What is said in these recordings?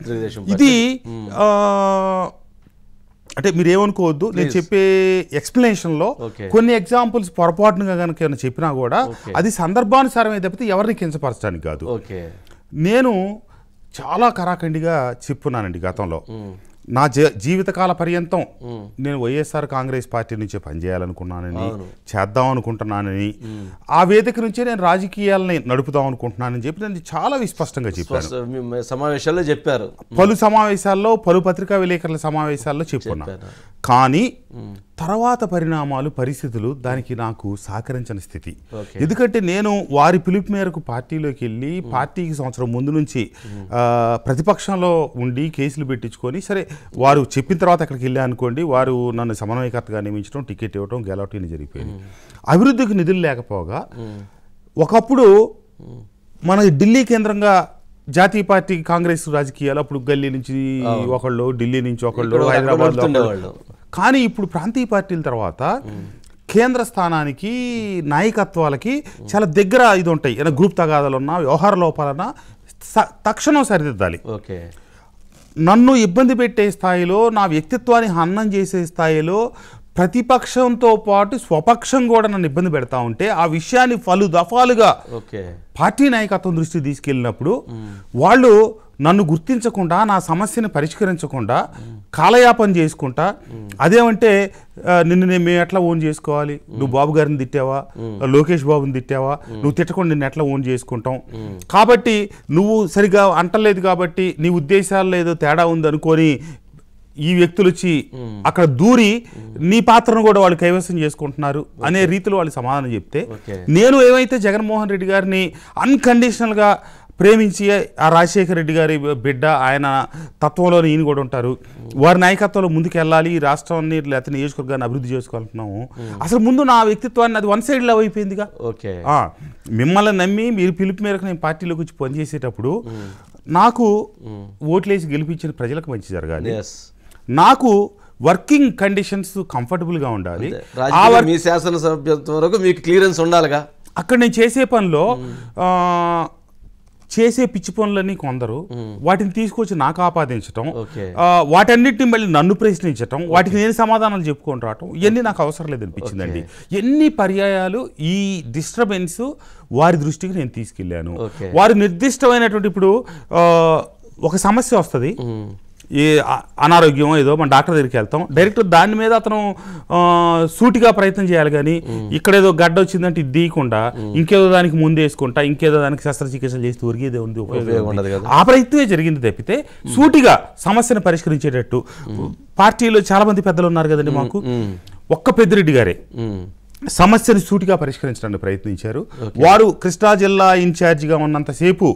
ఇది అంటే మీరు ఏమనుకోవద్దు, నేను చెప్పే ఎక్స్ప్లెనేషన్లో కొన్ని ఎగ్జాంపుల్స్ పొరపాటుగా కనుక ఏమైనా చెప్పినా కూడా అది సందర్భానుసారమే తప్పితే ఎవరిని కించపరచడానికి కాదు. నేను చాలా కరాఖండిగా చెప్పున్నానండి గతంలో. నా జీవితకాల పర్యంతం నేను వైఎస్ఆర్ కాంగ్రెస్ పార్టీ నుంచే పనిచేయాలనుకున్నానని, చేద్దాం అనుకుంటున్నానని, ఆ వేదిక నుంచే నేను రాజకీయాలని నడుపుదాం అనుకుంటున్నానని చెప్పి నేను చాలా విస్పష్టంగా చెప్పాను. సమావేశాల్లో చెప్పారు, పలు సమావేశాల్లో, పలు పత్రికా విలేకరుల సమావేశాల్లో చెప్పుకున్నాను. కానీ తర్వాత పరిణామాలు, పరిస్థితులు దానికి నాకు సహకరించని స్థితి. ఎందుకంటే నేను వారి పిలుపు మేరకు పార్టీలోకి వెళ్ళి, పార్టీకి సంవత్సరం ముందు నుంచి ప్రతిపక్షంలో ఉండి కేసులు పెట్టించుకొని, సరే వారు చెప్పిన తర్వాత అక్కడికి వెళ్ళా అనుకోండి, వారు నన్ను సమన్వయకర్తగా నియమించడం, టికెట్ ఇవ్వడం, గెలవటం జరిగిపోయింది. అభివృద్ధికి నిధులు లేకపోగా ఒకప్పుడు మన ఢిల్లీ కేంద్రంగా జాతీయ పార్టీ కాంగ్రెస్ రాజకీయాలు, అప్పుడు గల్లీ నుంచి ఒకళ్ళు, ఢిల్లీ నుంచి ఒకళ్ళు, హైదరాబాద్లో. కానీ ఇప్పుడు ప్రాంతీయ పార్టీల తర్వాత కేంద్ర స్థానానికి, నాయకత్వాలకి చాలా దగ్గర ఇది ఉంటాయి. ఏదైనా గ్రూప్ తగాదాలున్నా, వ్యవహార లోపాలన్నా తక్షణం సరిదిద్దాలి. నన్ను ఇబ్బంది పెట్టే స్థాయిలో, నా వ్యక్తిత్వాన్ని హననం చేసే స్థాయిలో ప్రతిపక్షంతో పాటు స్వపక్షం కూడా నన్ను ఇబ్బంది పెడతా ఉంటే, ఆ విషయాన్ని పలు దఫాలుగా పార్టీ నాయకత్వం దృష్టికి తీసుకెళ్ళినప్పుడు వాళ్ళు నన్ను గుర్తించకుండా, నా సమస్యని పరిష్కరించకుండా, కాలయాపన చేసుకుంటా, అదేమంటే నిన్ను మేము ఎట్లా ఓన్ చేసుకోవాలి, నువ్వు బాబు గారిని తిట్టావా, లోకేష్ బాబుని తిట్టావా, నువ్వు తిట్టకుండా నిన్ను ఎట్లా ఓన్ చేసుకుంటాం, కాబట్టి నువ్వు సరిగా అంటలేదు కాబట్టి నీ ఉద్దేశాల్లో ఏదో తేడా ఉందనుకొని ఈ వ్యక్తులు వచ్చి అక్కడ దూరి నీ పాత్రను కూడా వాళ్ళు కైవసం చేసుకుంటున్నారు అనే రీతిలో వాళ్ళు సమాధానం చెప్తే, నేను ఏమైతే జగన్మోహన్ రెడ్డి గారిని అన్కండిషనల్గా ప్రేమించి, ఆ రాజశేఖర రెడ్డి గారి బిడ్డ, ఆయన తత్వంలోనే ఈయన కూడా ఉంటారు, వారి నాయకత్వంలో ముందుకు వెళ్ళాలి, ఈ రాష్ట్రాన్ని లేకపోతే నియోజకవర్గాన్ని అభివృద్ధి చేసుకోవాలనుకున్నాము. అసలు ముందు నా వ్యక్తిత్వాన్ని అది వన్ సైడ్ లవ్ అయిపోయిందిగా. మిమ్మల్ని నమ్మి మీరు పిలుపు మేరకు నేను పార్టీలోకి వచ్చి పనిచేసేటప్పుడు నాకు ఓట్లేసి గెలిపించిన ప్రజలకు మంచి జరగాలి, నాకు వర్కింగ్ కండిషన్స్ కంఫర్టబుల్గా ఉండాలి, మీ శాసనసభ్యత్వం వరకు మీకు క్లియరెన్స్ ఉండాలిగా. అక్కడ నేను చేసే పనిలో చేసే పిచ్చి పనులన్నీ కొందరు వాటిని తీసుకొచ్చి నాకు ఆపాదించటం, వాటన్నిటిని మళ్ళీ నన్ను ప్రశ్నించటం, వాటికి నేను సమాధానాలు చెప్పుకొని రావటం, ఇవన్నీ నాకు అవసరం లేదనిపించిందండి. ఎన్ని పర్యాయాలు ఈ డిస్టర్బెన్స్ వారి దృష్టికి నేను తీసుకెళ్ళాను. వారు నిర్దిష్టమైనటువంటి, ఇప్పుడు ఒక సమస్య వస్తుంది, ఏ అనారోగ్యం ఏదో, మన డాక్టర్ దగ్గరికి వెళ్తాం, డైరెక్ట్ దాని మీద అతను సూటిగా ప్రయత్నం చేయాలి. కానీ ఇక్కడేదో గడ్డ వచ్చిందంటే ఇది తీయకుండా ఇంకేదో దానికి ముందు వేసుకుంటా, ఇంకేదో దానికి శస్త్రచికిత్సలు చేస్తే ఉరిగేదే ఉంది, ఉపయోగం ఉండదు. ఆ ప్రయత్నమే జరిగింది తప్పితే సూటిగా సమస్యను పరిష్కరించేటట్టు. పార్టీలో చాలా మంది పెద్దలు ఉన్నారు కదండి మాకు, ఒక్క పెద్దిరెడ్డి గారే సమస్యను సూటిగా పరిష్కరించడానికి ప్రయత్నించారు. వారు కృష్ణా జిల్లా ఇన్ఛార్జిగా ఉన్నంతసేపు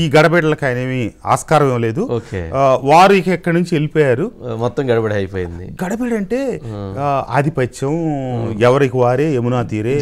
ఈ గడబిడలకు ఆయనేమి ఆస్కారం లేదు. వారు ఇక ఎక్కడి నుంచి వెళ్ళిపోయారు, మొత్తం గడబిడ అయిపోయింది. గడబిడ అంటే ఆధిపత్యం, ఎవరికి వారే యమునా తీరే.